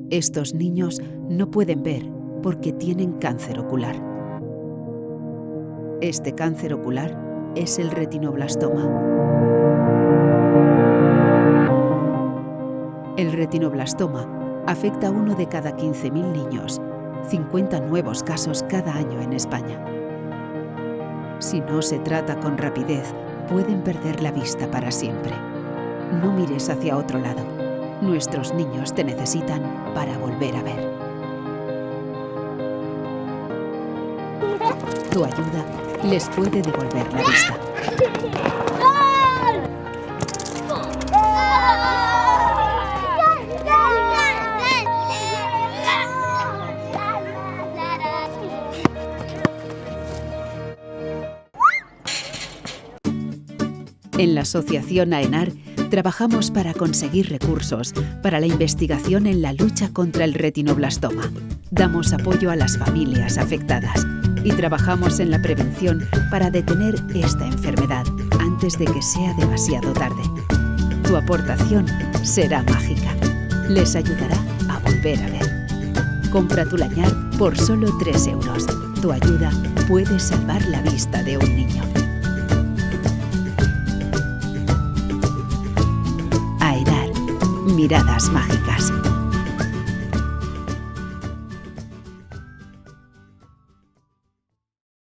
Estos niños no pueden ver porque tienen cáncer ocular. Este cáncer ocular es el retinoblastoma. El retinoblastoma afecta a 1 de cada 15.000 niños, 50 nuevos casos cada año en España. Si no se trata con rapidez, pueden perder la vista para siempre. No mires hacia otro lado. Nuestros niños te necesitan para volver a ver. Tu ayuda les puede devolver la vista. En la asociación AENAR trabajamos para conseguir recursos para la investigación en la lucha contra el retinoblastoma. Damos apoyo a las familias afectadas y trabajamos en la prevención para detener esta enfermedad antes de que sea demasiado tarde. Tu aportación será mágica. Les ayudará a volver a ver. Compra tu lanyard por solo 3 euros. Tu ayuda puede salvar la vista de un niño. AENAR. Miradas mágicas.